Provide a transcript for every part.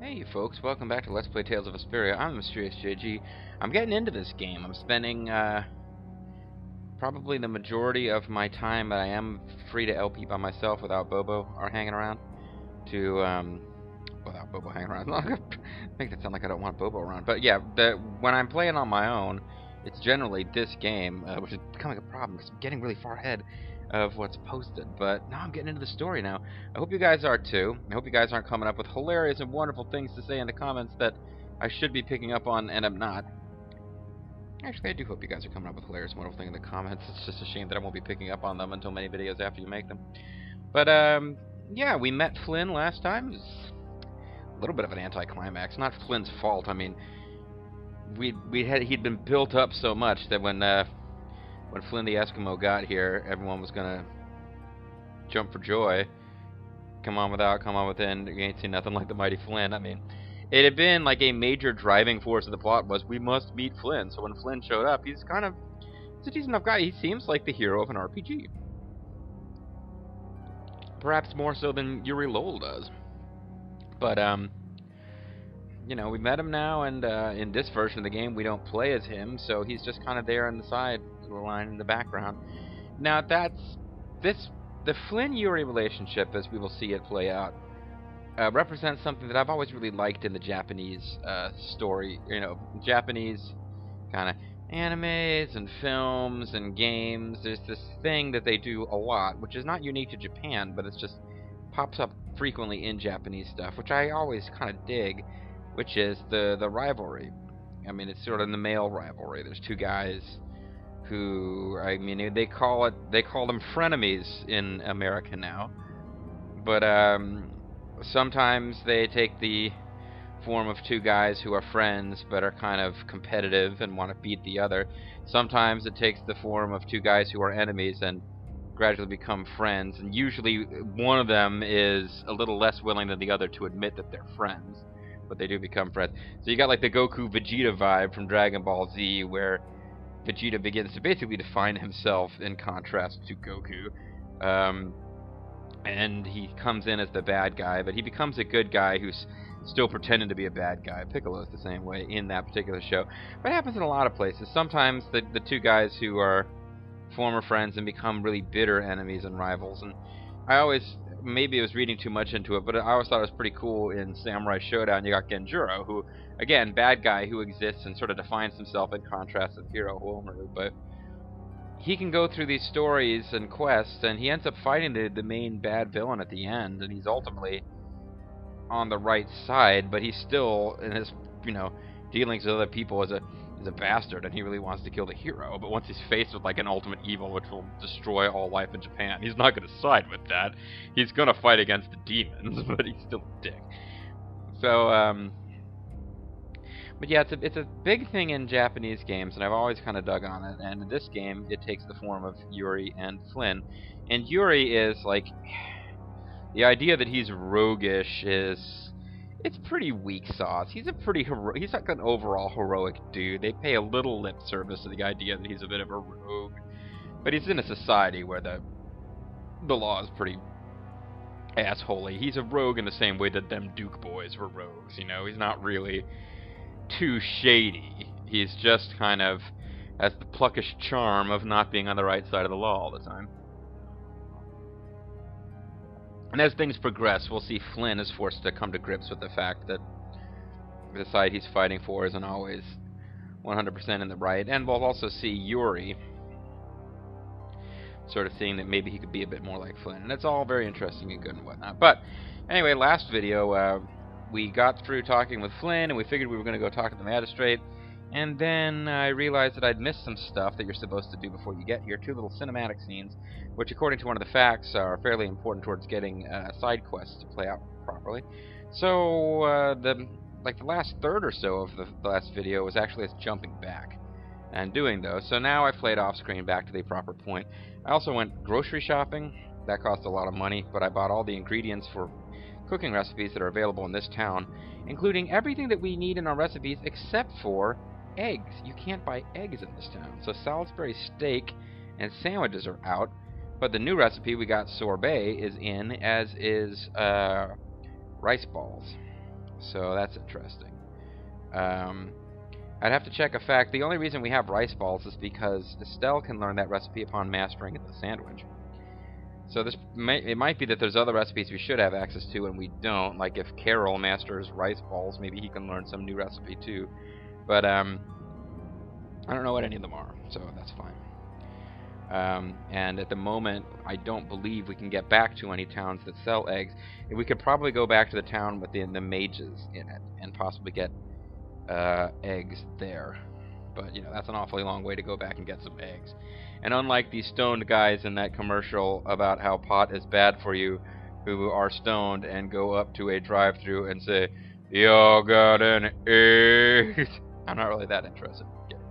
Hey folks, welcome back to Let's Play Tales of Vesperia. I'm MysteriousJG. I'm getting into this game. I'm spending probably the majority of my time that I am free to LP by myself without Bobo or hanging around without Bobo hanging around. I'm not gonna make it sound like I don't want Bobo around. But yeah, when I'm playing on my own, it's generally this game, which is becoming a problem because I'm getting really far ahead of what's posted. But now I'm getting into the story now. I hope you guys are too. I hope you guys aren't coming up with hilarious and wonderful things to say in the comments that I should be picking up on and I'm not. Actually, I do hope you guys are coming up with hilarious and wonderful things in the comments. It's just a shame that I won't be picking up on them until many videos after you make them. But yeah, we met Flynn last time. It was a little bit of an anticlimax. Not Flynn's fault. I mean, he'd been built up so much that when Flynn the Eskimo got here, everyone was gonna jump for joy. Come on without, come on within. You ain't seen nothing like the mighty Flynn. I mean, it had been like a major driving force of the plot was we must meet Flynn. So when Flynn showed up, he's a decent enough guy. He seems like the hero of an RPG. Perhaps more so than Yuri Lowell does. But you know, we met him now, and in this version of the game, we don't play as him, so he's just kind of there on the side line in the background. Now, the Flynn-Yuri relationship, as we will see it play out, represents something that I've always really liked in the Japanese story. You know, Japanese kind of animes and films and games. There's this thing that they do a lot, which is not unique to Japan, but it just pops up frequently in Japanese stuff, which I always kind of dig, which is the rivalry. I mean, it's sort of the male rivalry. There's two guys who, I mean, they call them frenemies in America now, but sometimes they take the form of two guys who are friends but are kind of competitive and want to beat the other. Sometimes it takes the form of two guys who are enemies and gradually become friends, and usually one of them is a little less willing than the other to admit that they're friends, but they do become friends. So you got like the Goku Vegeta vibe from Dragon Ball Z, where Vegeta begins to basically define himself in contrast to Goku, and he comes in as the bad guy, but he becomes a good guy who's still pretending to be a bad guy. Piccolo's the same way in that particular show, but it happens in a lot of places. Sometimes the two guys who are former friends and become really bitter enemies and rivals. And I always, maybe I was reading too much into it, but I always thought it was pretty cool in Samurai Showdown. You got Genjuro, who, again, bad guy who exists and sort of defines himself in contrast to the hero Homaru, but he can go through these stories and quests, and he ends up fighting the main bad villain at the end, and he's ultimately on the right side, but he's still, in his, you know, dealings with other people as a bastard, and he really wants to kill the hero. But once he's faced with like an ultimate evil which will destroy all life in Japan, he's not going to side with that. He's going to fight against the demons, but he's still a dick. So but yeah, it's a big thing in Japanese games, and I've always kind of dug on it. And in this game, it takes the form of Yuri and Flynn. And Yuri is like, the idea that he's roguish is, it's pretty weak sauce. He's he's like an overall heroic dude. They pay a little lip service to the idea that he's a bit of a rogue, but he's in a society where the law is pretty assholey. He's a rogue in the same way that them Duke boys were rogues. You know, he's not really too shady. He's just kind of has the pluckish charm of not being on the right side of the law all the time. And as things progress, we'll see Flynn is forced to come to grips with the fact that the side he's fighting for isn't always 100% in the right. And we'll also see Yuri sort of seeing that maybe he could be a bit more like Flynn. And it's all very interesting and good and whatnot. But anyway, last video, we got through talking with Flynn, and we figured we were going to go talk to the magistrate. And then I realized that I'd missed some stuff that you're supposed to do before you get here. Two little cinematic scenes, which according to one of the facts are fairly important towards getting side quests to play out properly. So the last third or so of the last video was actually us jumping back and doing those. So now I played off screen back to the proper point. I also went grocery shopping. That cost a lot of money, but I bought all the ingredients for cooking recipes that are available in this town, including everything that we need in our recipes except for eggs. You can't buy eggs in this town. So Salisbury steak and sandwiches are out, but the new recipe we got sorbet is in, as is rice balls. So that's interesting. I'd have to check a fact. The only reason we have rice balls is because Estelle can learn that recipe upon mastering the sandwich. So it might be that there's other recipes we should have access to and we don't. Like if Carol masters rice balls, maybe he can learn some new recipe too. But I don't know what any of them are, so that's fine. And at the moment, I don't believe we can get back to any towns that sell eggs. We could probably go back to the town with the mages in it and possibly get eggs there. But, you know, that's an awfully long way to go back and get some eggs. And unlike these stoned guys in that commercial about how pot is bad for you, who are stoned and go up to a drive-thru and say, "Y'all got an egg?" I'm not really that interested in getting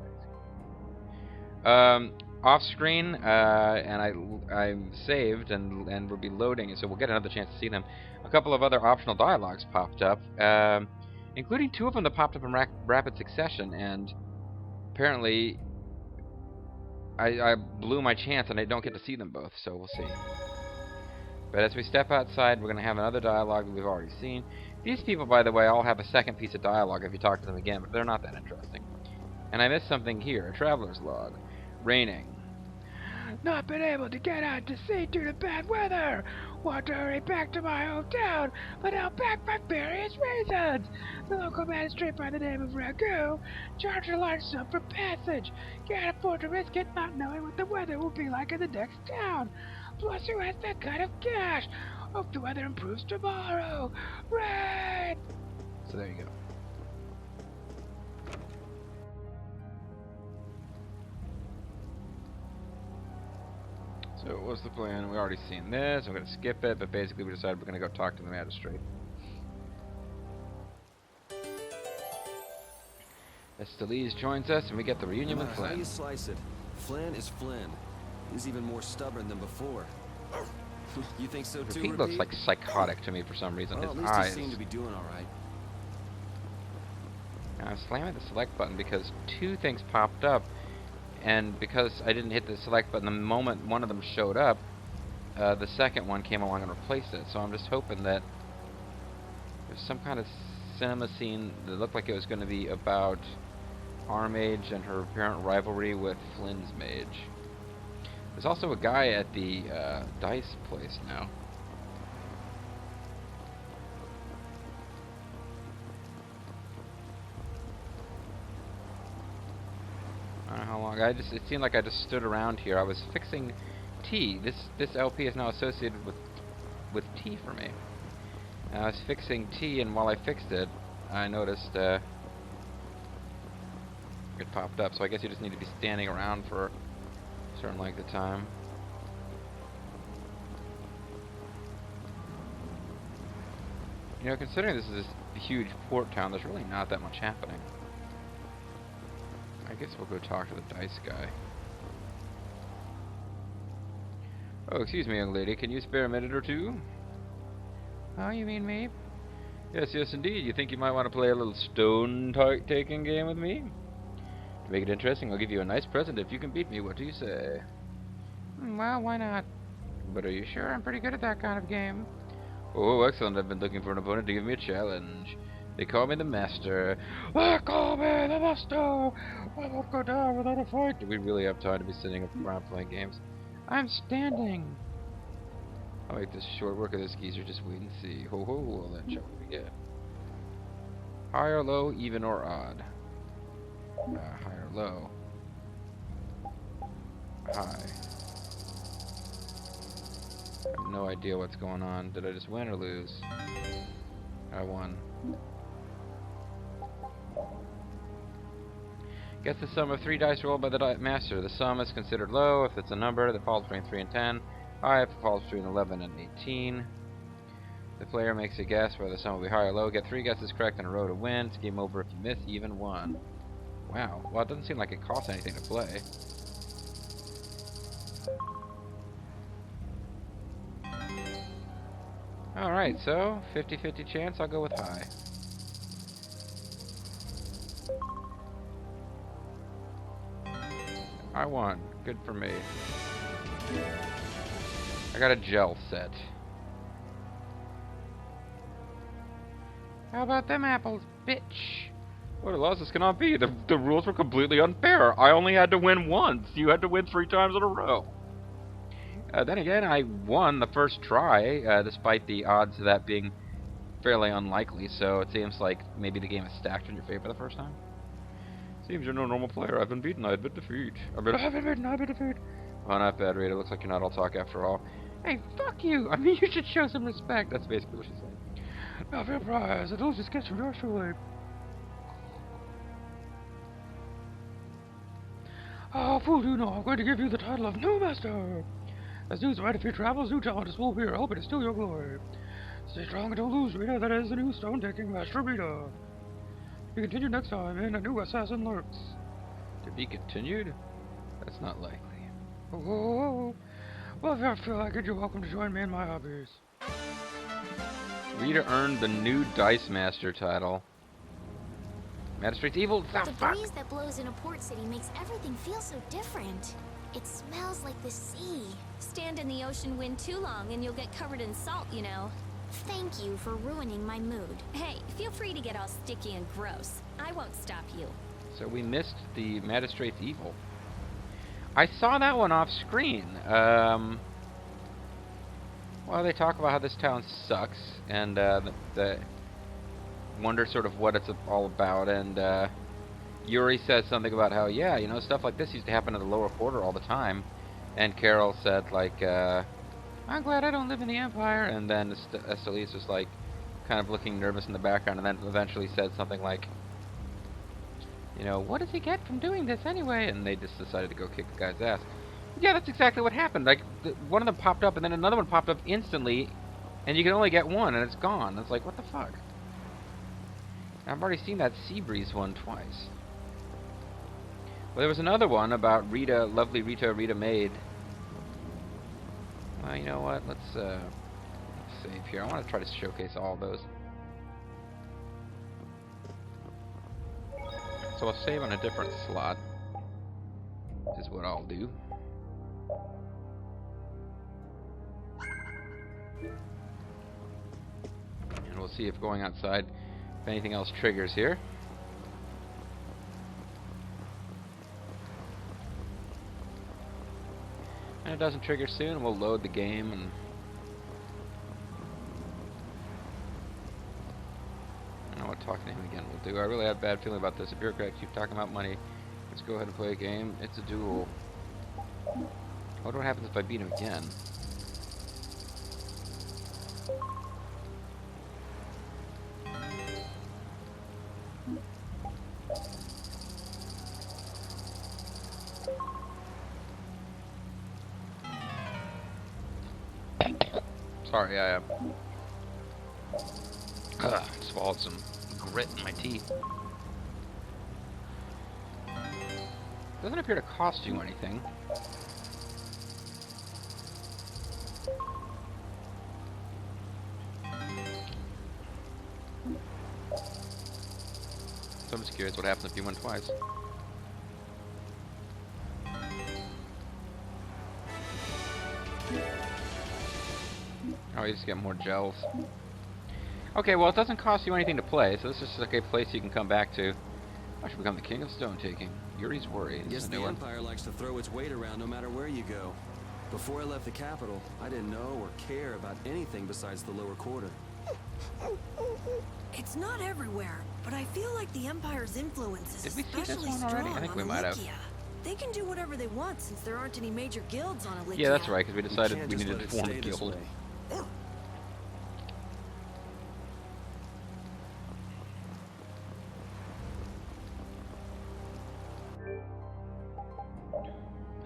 eggs. Off screen, and I'm saved and will be loading, so we'll get another chance to see them. A couple of other optional dialogues popped up, including 2 of them that popped up in rapid succession, and apparently I blew my chance and I don't get to see them both, so we'll see. But as we step outside, we're going to have another dialogue that we've already seen. These people, by the way, all have a second piece of dialogue if you talk to them again, but they're not that interesting. And I missed something here, a traveler's log. Raining. Not been able to get out to sea due to bad weather. Want to hurry back to my hometown, but held back for various reasons. The local magistrate by the name of Ragu charged a large sum for passage. Can't afford to risk it not knowing what the weather will be like in the next town. Plus, who has that kind of cash? Hope the weather improves tomorrow. Right. So there you go. So what's the plan? We've already seen this. I'm going to skip it, but basically we decided we're going to go talk to the magistrate. Estelise joins us, and we get the reunion with Flynn. How you slice it, Flynn is Flynn. He's even more stubborn than before. You think so too, Repeat looks like psychotic to me for some reason. Well, His at least eyes. he seemed to be doing all right. Now, I'm slamming the select button because 2 things popped up. And because I didn't hit the select button the moment one of them showed up, the second one came along and replaced it. So I'm just hoping that there's some kind of cinema scene that looked like it was going to be about our mage and her apparent rivalry with Flynn's mage. There's also a guy at the dice place now. I don't know how long. It seemed like I just stood around here. I was fixing tea. This LP is now associated with tea for me. And I was fixing tea, and while I fixed it, I noticed it popped up. So I guess you just need to be standing around for a certain length of time. You know, considering this is a huge port town, there's really not that much happening. I guess we'll go talk to the dice guy. Oh, excuse me, young lady. Can you spare a minute or two? Oh, you mean me? Yes, yes, indeed. You think you might want to play a little stone-taking game with me? To make it interesting, I'll give you a nice present if you can beat me. What do you say? Well, why not? But are you sure? I'm pretty good at that kind of game. Oh, excellent. I've been looking for an opponent to give me a challenge. They call me the Master. They call me the Master! I won't go down without a fight. Do we really have time to be sitting around playing games? I'm standing. I'll make this short work of this geezer. Just wait and see. Ho ho, well then, shall we begin? High or low, even or odd? High or low? High. I have no idea what's going on. Did I just win or lose? I won. Guess the sum of 3 dice rolled by the master. The sum is considered low if it's a number that falls between 3 and 10. High if it falls between 11 and 18. The player makes a guess whether the sum will be high or low. Get 3 guesses correct in a row to win. It's game over if you miss, even 1. Wow. Well, it doesn't seem like it costs anything to play. Alright, so 50-50 chance. I'll go with high. I won. Good for me. I got a gel set. How about them apples, bitch? What a loss this cannot be. The rules were completely unfair. I only had to win once. You had to win 3 times in a row. Then again, I won the first try, despite the odds of that being fairly unlikely, so it seems like maybe the game is stacked in your favor the first time. Seems you're no normal player. I've been beaten, I admit defeat. I've been beaten, I admit defeat. Oh, not bad, Rita. Looks like you're not all talk after all. Hey, fuck you! I mean, you should show some respect. That's basically what she's saying. Now for your prize, it will just get you naturally. Ah, fool, you know I'm going to give you the title of New Master. As news right if your travels, new talent is full here, hoping to steal your glory. Stay strong and don't lose, Rita. That is the new stone-taking Master Rita. To be continued next time in A New Assassin Lurks. To be continued? That's not likely. Oh. Well, if you ever feel like it, you're welcome to join me in my hobbies. Rita earned the new Dice Master title. Magistrate's evil. The breeze that blows in a port city makes everything feel so different. It smells like the sea. Stand in the ocean wind too long and you'll get covered in salt, you know. Thank you for ruining my mood. Hey, feel free to get all sticky and gross. I won't stop you. So we missed the Magistrate's evil. I saw that one off screen. Well, they talk about how this town sucks, and the wonder sort of what it's all about, and Yuri says something about how, yeah, you know, stuff like this used to happen in the lower quarter all the time, and Carol said, like, I'm glad I don't live in the Empire, and then Esteliz was, like, kind of looking nervous in the background, and then eventually said something like, you know, what does he get from doing this anyway? And they just decided to go kick the guy's ass. Yeah, that's exactly what happened. Like, one of them popped up, and then another one popped up instantly, and you can only get one, and it's gone. It's like, what the fuck? I've already seen that Seabreeze one twice. Well, there was another one about Rita, lovely Rita Maid. Well, you know what? Let's save here. I want to try to showcase all of those. So I'll save on a different slot, is what I'll do. And we'll see if going outside, if anything else triggers here. And it doesn't trigger soon, we'll load the game and talking to him again will do. I really have a bad feeling about this. A bureaucrat keeps talking about money. Let's go ahead and play a game. It's a duel. I wonder what happens if I beat him again. Sorry, I swallowed some grit in my teeth. Doesn't appear to cost you anything. So I'm just curious what happens if you win twice. Oh, you just get more gels. Okay, well, it doesn't cost you anything to play, so this is like a place you can come back to. I should become the king of stone taking. Yuri's worry. Yes, the Empire likes to throw its weight around no matter where you go. Before I left the capital, I didn't know or care about anything besides the lower quarter. It's not everywhere, but I feel like the Empire's influence is especially strong I think we might have. They can do whatever they want since there aren't any major guilds on Alicia. Yeah, that's right, because we decided we needed to form a guild.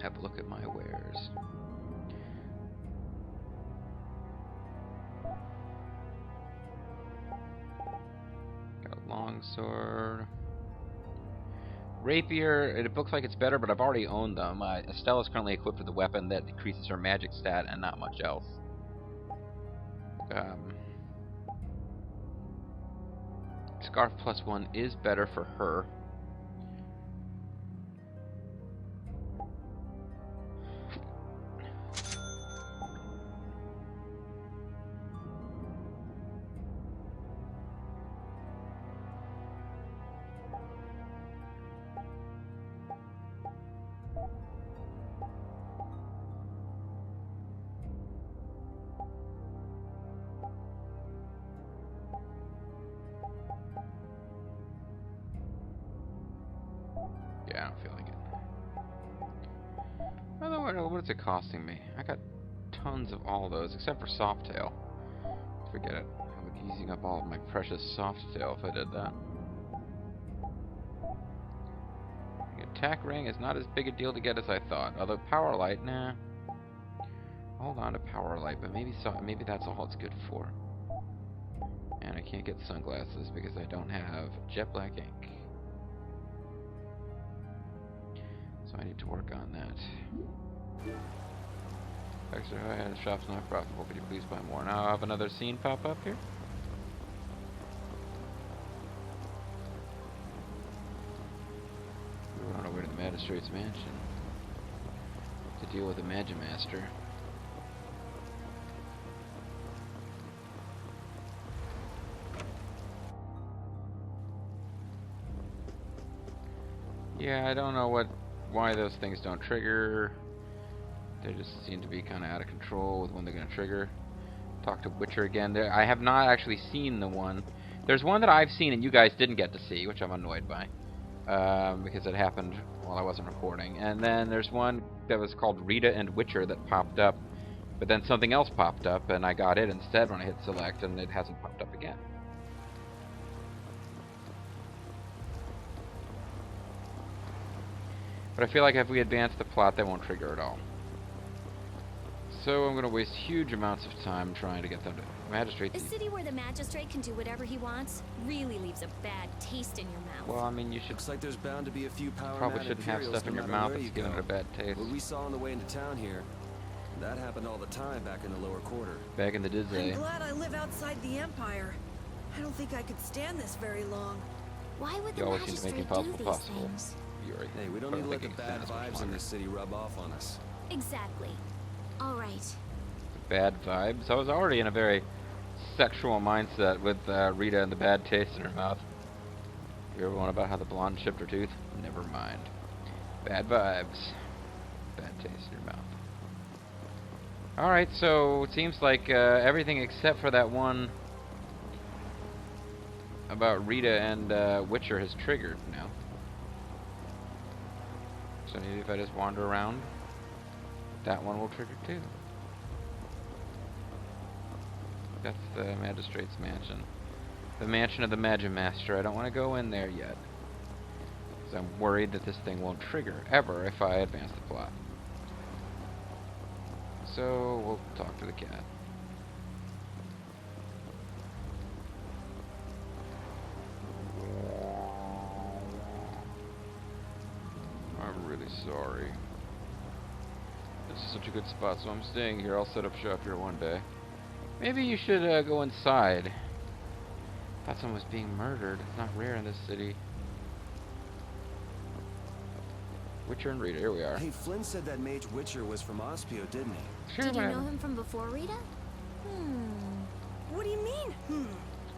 Have a look at my wares. Got a longsword. Rapier, it looks like it's better, but I've already owned them. Estelle is currently equipped with a weapon that decreases her magic stat and not much else. Scarf +1 is better for her. what is it costing me? I got tons of all those, except for Softail. Forget it. I would be using up all of my precious Softail if I did that. The attack ring is not as big a deal to get as I thought. Although Power Light, nah. Hold on to Power Light, but maybe that's all it's good for. And I can't get sunglasses because I don't have jet black ink. So I need to work on that. Extra high, the shop's not profitable. Could you please buy more? Now I have another scene pop up here. We're on our way to the Magistrate's Mansion to deal with the Magimaster. Yeah, I don't know why those things don't trigger. They just seem to be kind of out of control with when they're going to trigger. Talk to Witcher again. I have not actually seen the one. There's one that I've seen and you guys didn't get to see, which I'm annoyed by. Because it happened while I wasn't recording. And then there's one that was called Rita and Witcher that popped up. But then something else popped up and I got it instead when I hit select and it hasn't popped up again. But I feel like if we advance the plot, they won't trigger at all. So I'm going to waste huge amounts of time trying to get them to Magistrate. A city where the Magistrate can do whatever he wants really leaves a bad taste in your mouth. Well, I mean, you should. Looks like there's bound to be a few power probably shouldn't have stuff in your mouth that's giving it a bad taste. What we saw on the way into town here, that happened all the time back in the lower quarter. Back in the I'm Disney. glad I live outside the Empire. I don't think I could stand this very long. Why would You the always seem to make Magistrate do impossible these possible. things? Hey, we don't need to let the bad vibes in this city rub off on us. Exactly. All right. Bad vibes. I was already in a very sexual mindset with Rita and the bad taste in her mouth. You ever one about how the blonde chipped her tooth? Never mind. Bad vibes. Bad taste in your mouth. Alright, so it seems like everything except for that one about Rita and Witcher has triggered now. So maybe if I just wander around, that one will trigger too. That's the Magistrate's Mansion. The Mansion of the Magimaster. I don't want to go in there yet. Because I'm worried that this thing won't trigger, ever, if I advance the plot. So, we'll talk to the cat. I'm really sorry. This is such a good spot, so I'm staying here. I'll set up shop here one day. Maybe you should go inside. Thought someone was being murdered. It's not rare in this city. Witcher and Rita, here we are. Hey, Flynn said that mage Witcher was from Ospio, didn't he? Sure, Did you whatever. know him from before, Rita? What do you mean?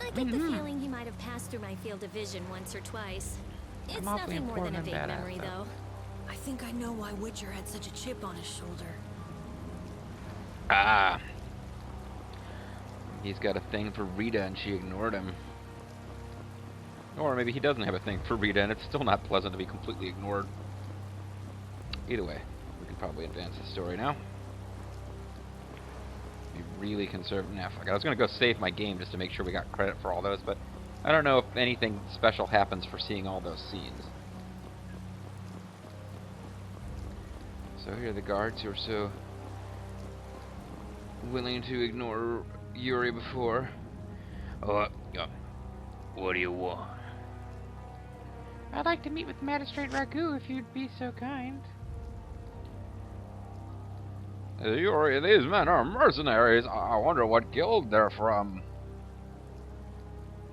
I get the feeling he might have passed through my field of vision once or twice. It's awfully nothing more than a important vague and badass, memory, though. though. I think I know why Witcher had such a chip on his shoulder. Ah. He's got a thing for Rita and she ignored him. Or maybe he doesn't have a thing for Rita and it's still not pleasant to be completely ignored. Either way, we can probably advance the story now. Be really conservative. Nah, fuck it. I was going to go save my game just to make sure we got credit for all those, but I don't know if anything special happens for seeing all those scenes. So here are the guards who are so willing to ignore Yuri before. What do you want? I'd like to meet with Magistrate Ragu if you'd be so kind. Yuri, these men are mercenaries. I wonder what guild they're from.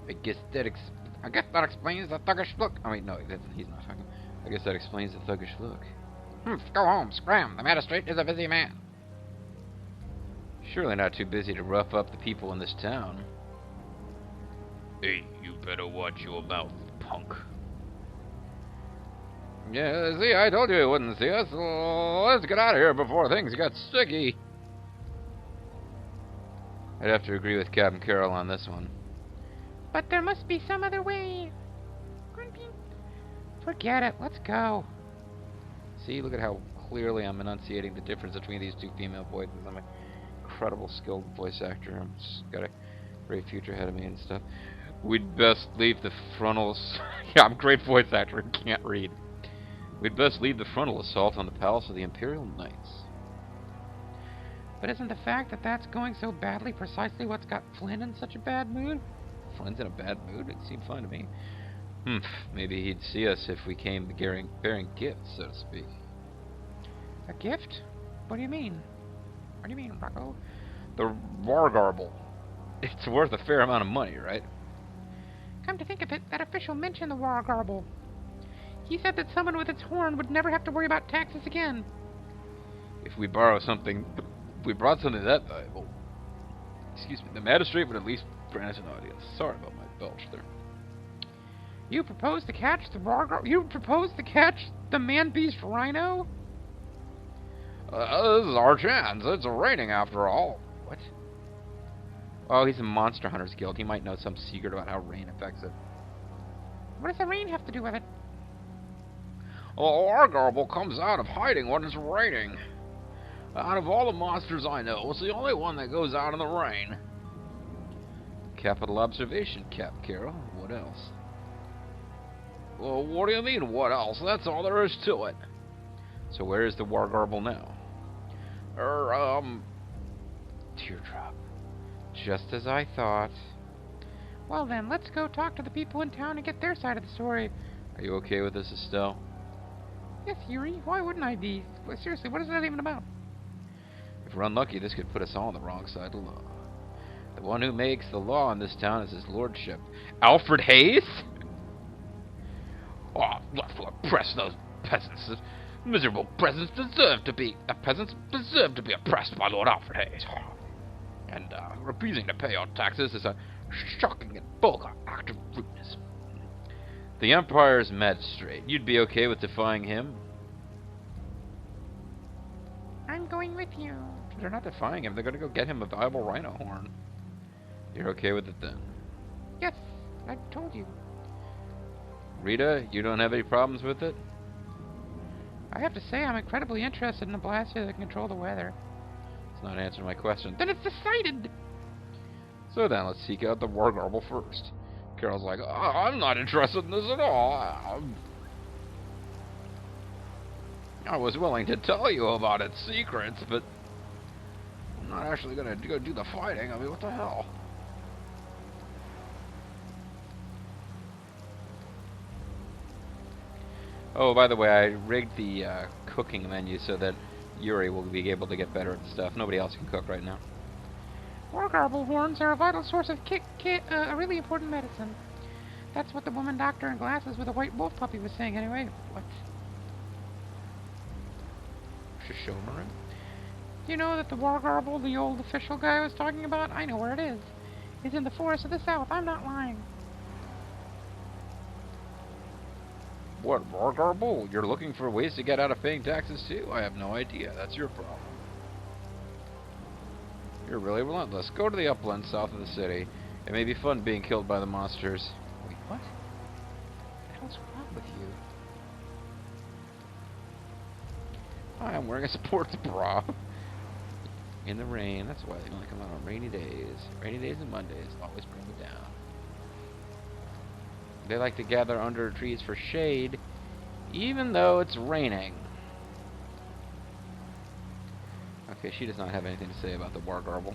I guess that explains the thuggish look. I mean, no, he's not talking. I guess that explains the thuggish look. Go home, scram. The Magistrate is a busy man. Surely not too busy to rough up the people in this town. Hey, you better watch your mouth, punk. Yeah, see, I told you he wouldn't see us. Let's get out of here before things get sticky. I'd have to agree with Captain Carroll on this one. But there must be some other way. Forget it. Let's go. See, look at how clearly I'm enunciating the difference between these two female voices. I'm an incredible skilled voice actor. I'm just got a great future ahead of me and stuff. We'd best leave the frontals. Yeah, I'm a great voice actor and can't read. We'd best leave the frontal assault on the palace of the Imperial Knights. But isn't the fact that that's going so badly precisely what's got Flynn in such a bad mood? Flynn's in a bad mood? It seemed fine to me. Maybe he'd see us if we came bearing gifts, so to speak. A gift? What do you mean? What do you mean, Rocco? The Wharrgarbl. It's worth a fair amount of money, right? Come to think of it, that official mentioned the Wharrgarbl. He said that someone with its horn would never have to worry about taxes again. If we borrow something, if we brought something that valuable, excuse me, the magistrate would at least grant us an audience. Sorry about my belch there. You propose to catch the Wharrgarbl? You propose to catch the man-beast rhino? This is our chance. It's raining after all. What? Oh, he's a Monster Hunters Guild. He might know some secret about how rain affects it. What does the rain have to do with it? Well, Wharrgarbl comes out of hiding when it's raining. Out of all the monsters I know, it's the only one that goes out in the rain. Capital observation, Cap Carol. What else? Well, what do you mean, what else? That's all there is to it. So where is the Wharrgarbl now? Teardrop. Just as I thought. Well then, let's go talk to the people in town and get their side of the story. Are you okay with this, Estelle? Yes, Yuri. Why wouldn't I be? Well, seriously, what is that even about? If we're unlucky, this could put us all on the wrong side of the law. The one who makes the law in this town is his lordship. Alfred Hayes? Oh, what oppress those peasants. Miserable peasants deserve to be oppressed by Lord Alfred Hayes. And refusing to pay our taxes is a shocking and vulgar act of rudeness. The Empire's magistrate. You'd be okay with defying him? I'm going with you. They're not defying him. They're going to go get him a valuable rhino horn. You're okay with it then? Yes, I told you. Rita, you don't have any problems with it? I have to say I'm incredibly interested in a blaster that can control the weather. It's not answering my question. Then it's decided! So then, let's seek out the Wharrgarbl first. Carol's like, oh, I'm not interested in this at all. I was willing to tell you about its secrets, but I'm not actually going to go do the fighting. I mean, what the hell? Oh, by the way, I rigged the cooking menu so that Yuri will be able to get better at stuff. Nobody else can cook right now. Wharrgarbl horns are a vital source of a really important medicine. That's what the woman doctor in glasses with a white wolf puppy was saying anyway. What? Shishomaru? Do you know that the Wharrgarbl, the old official guy was talking about? I know where it is. It's in the forest of the south. I'm not lying. What, Wharrgarbl? You're looking for ways to get out of paying taxes too? I have no idea. That's your problem. You're really relentless. Go to the upland south of the city. It may be fun being killed by the monsters. Wait, what? What the hell's wrong with you? I'm wearing a sports bra. In the rain. That's why they only come out on rainy days. Rainy days and Mondays always bring me down. They like to gather under trees for shade, even though it's raining. Okay, she does not have anything to say about the Wharrgarbl.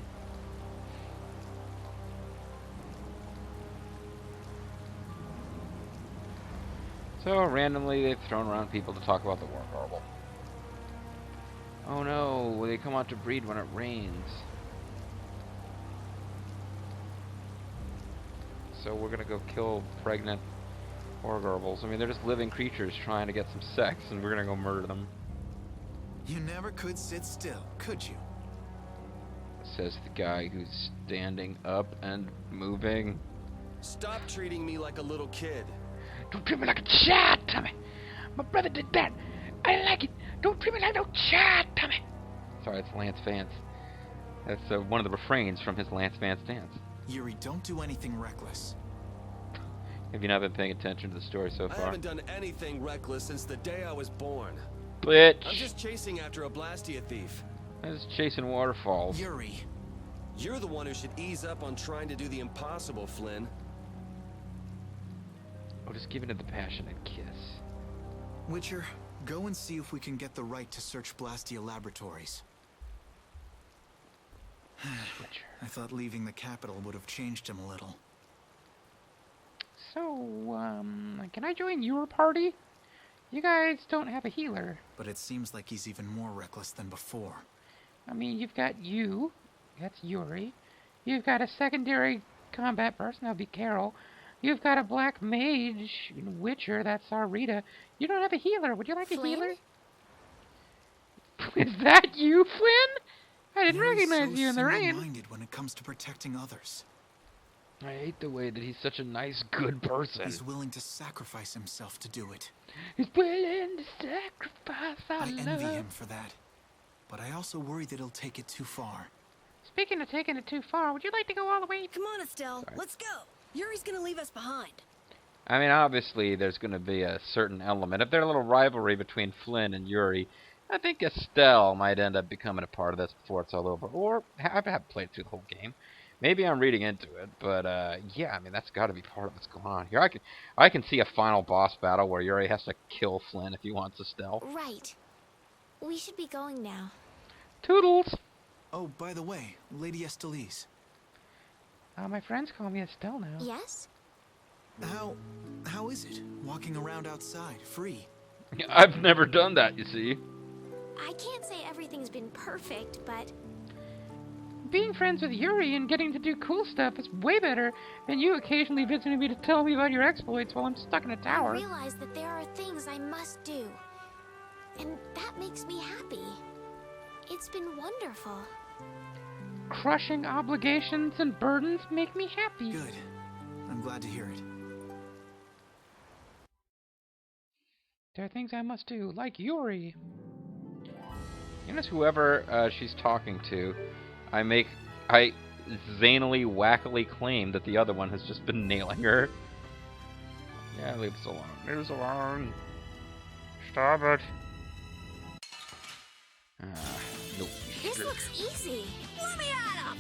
So, randomly, they've thrown around people to talk about the Wharrgarbl. Oh no, they come out to breed when it rains. So we're gonna go kill pregnant Wharrgarbls. I mean, they're just living creatures trying to get some sex, and we're gonna go murder them. You never could sit still, could you? Says the guy who's standing up and moving. Stop treating me like a little kid. Don't treat me like a child, Tommy. My brother did that. I like it. Don't treat me like no child, Tommy. Sorry, it's Lance Vance. That's one of the refrains from his Lance Vance dance. Yuri, don't do anything reckless. Have you not been paying attention to the story so I far? haven't done anything reckless since the day I was born. bitch. I'm just chasing after a Blastia thief. I'm just chasing waterfalls. Yuri. You're the one who should ease up on trying to do the impossible, Flynn. Oh, just giving it the passionate kiss. Witcher, go and see if we can get the right to search Blastia Laboratories. Witcher. I thought leaving the capital would have changed him a little. So, can I join your party? You guys don't have a healer. But it seems like he's even more reckless than before. I mean, you've got you. That's Yuri. You've got a secondary combat person. That'll be Carol. You've got a black mage, Witcher. That's Rita. You don't have a healer. Would you like a Flynn? healer? Is that you, Flynn? I didn't Yuri's recognize you in the rain. Minded when it comes to protecting others. I hate the way that he's such a nice, good person. He's willing to sacrifice himself to do it. He's willing to sacrifice our I love. envy him for that. But I also worry that he'll take it too far. Speaking of taking it too far, would you like to go all the way? Come on, Estelle. Let's go. Yuri's gonna leave us behind. I mean, obviously, there's going to be a certain element. If there's a little rivalry between Flynn and Yuri, I think Estelle might end up becoming a part of this before it's all over. Or, I haven't played through the whole game. Maybe I'm reading into it, but, yeah, I mean, that's got to be part of what's going on here. I can see a final boss battle where Yuri has to kill Flynn if he wants Estelle. Right. We should be going now. Toodles! Oh, by the way, Lady Estellise. My friends call me Estelle now. Yes? How is it, walking around outside, free? I've never done that, you see. I can't say everything's been perfect, but Being friends with Yuri and getting to do cool stuff is way better than you occasionally visiting me to tell me about your exploits while I'm stuck in a I tower. realize that there are things I must do. And that makes me happy. It's been wonderful. Crushing obligations and burdens make me happy. Good. I'm glad to hear it. There are things I must do, like Yuri. Notice whoever she's talking to, I zanily, wackily claim that the other one has just been nailing her. Yeah, leave us alone. Leave us alone. Stop it. Nope. This looks easy. Let me at him!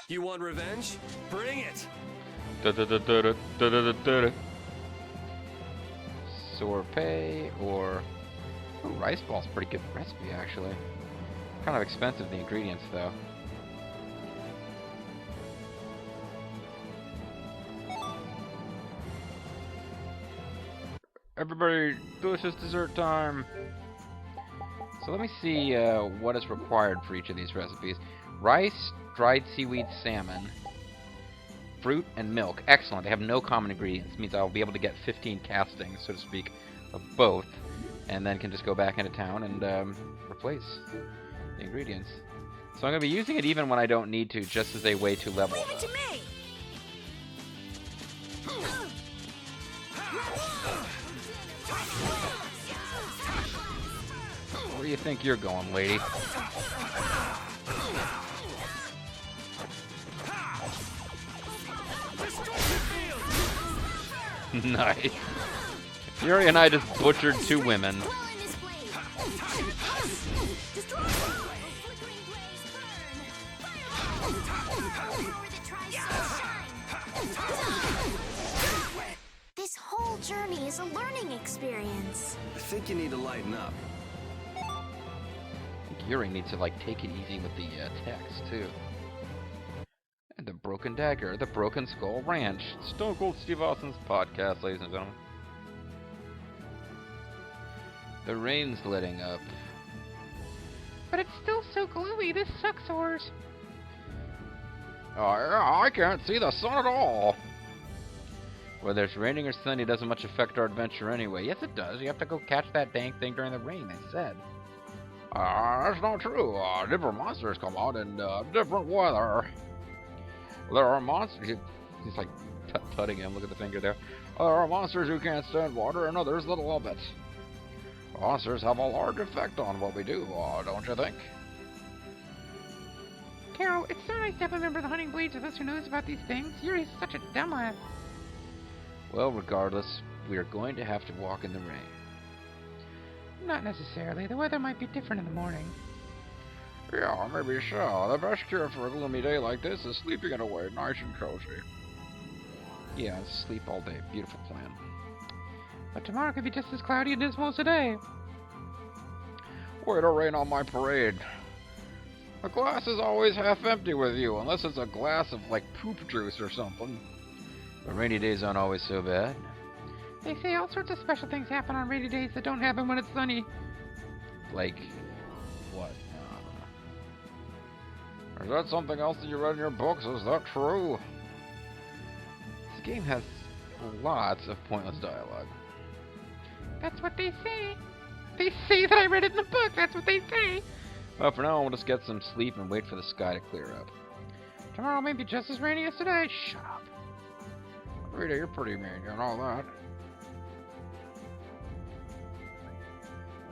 You want revenge? Bring it! Sorbet or... Ooh, rice ball's a pretty good recipe, actually. Kind of expensive, the ingredients, though. Everybody, delicious dessert time! So let me see what is required for each of these recipes. Rice, dried seaweed, salmon, fruit, and milk. Excellent. They have no common ingredients. Means I'll be able to get 15 castings, so to speak, of both, and then can just go back into town and replace the ingredients. So I'm going to be using it even when I don't need to, just as a way to level Leave it to me! Where do you think you're going, lady? Nice. Yuri and I just butchered 2 women. Dwell in this flame. Destroy! Flickering blaze burn. Power that tries to shine. This whole journey is a learning experience. I think you need to lighten up. I think Yuri needs to, like, take it easy with the text, too. And the Broken Dagger, the Broken Skull Ranch. Stone Cold Steve Austin's podcast, ladies and gentlemen. The rain's letting up. But it's still so gloomy, this sucks horse. Oh, yeah, I can't see the sun at all. Whether it's raining or sunny doesn't much affect our adventure anyway. Yes, it does. You have to go catch that dang thing during the rain, they said. That's not true. Different monsters come out in different weather. There are monsters... He's like tutting him. Look at the finger there. There are monsters who can't stand water and others that love it. Monsters have a large effect on what we do, don't you think? Carol, it's so nice to have a member of the Hunting Blades with us who knows about these things. Yuri's such a dumbass. Well, regardless, we are going to have to walk in the rain. Not necessarily. The weather might be different in the morning. Yeah, maybe so. The best cure for a gloomy day like this is sleeping it away nice and cozy. Yeah, sleep all day. Beautiful plan. But tomorrow could be just as cloudy and dismal as today. Way to rain on my parade. The glass is always half empty with you, unless it's a glass of, like, poop juice or something. But rainy days aren't always so bad. They say all sorts of special things happen on rainy days that don't happen when it's sunny. Like, what? Is that something else that you read in your books? Is that true? This game has lots of pointless dialogue. That's what they say. They say that I read it in the book. That's what they say. Well, for now, we'll just get some sleep and wait for the sky to clear up. Tomorrow may be just as rainy as today. Shut up. Rita, you're pretty mean, you know that.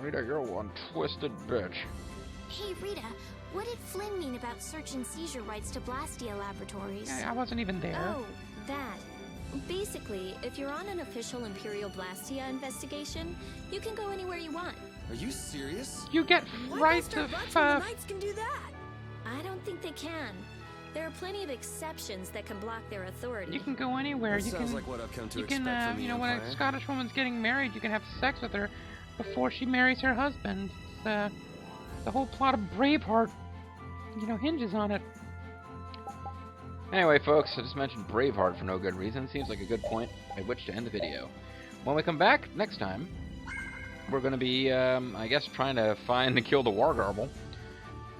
Rita, you're one twisted bitch. Hey, Rita, what did Flynn mean about search and seizure rights to Blastia Laboratories? I wasn't even there. Oh, that. Basically, if you're on an official Imperial Blastia investigation, you can go anywhere you want. Are you serious? You get rights Buster of, Butts when the Knights can do that? I don't think they can. There are plenty of exceptions that can block their authority. you can go anywhere. That you sounds can, like what I've come to you expect can, from the you know, when Empire. a Scottish woman's getting married, you can have sex with her before she marries her husband. It's, the whole plot of Braveheart, you know, hinges on it. Anyway, folks, I just mentioned Braveheart for no good reason. Seems like a good point at which to end the video. When we come back next time, we're going to be, I guess, trying to find and kill the Wharrgarbl.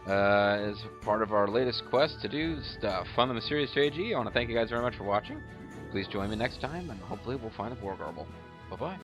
As part of our latest quest to do stuff on the MysteriousJG. I want to thank you guys very much for watching. Please join me next time, and hopefully we'll find the Wharrgarbl. Bye-bye.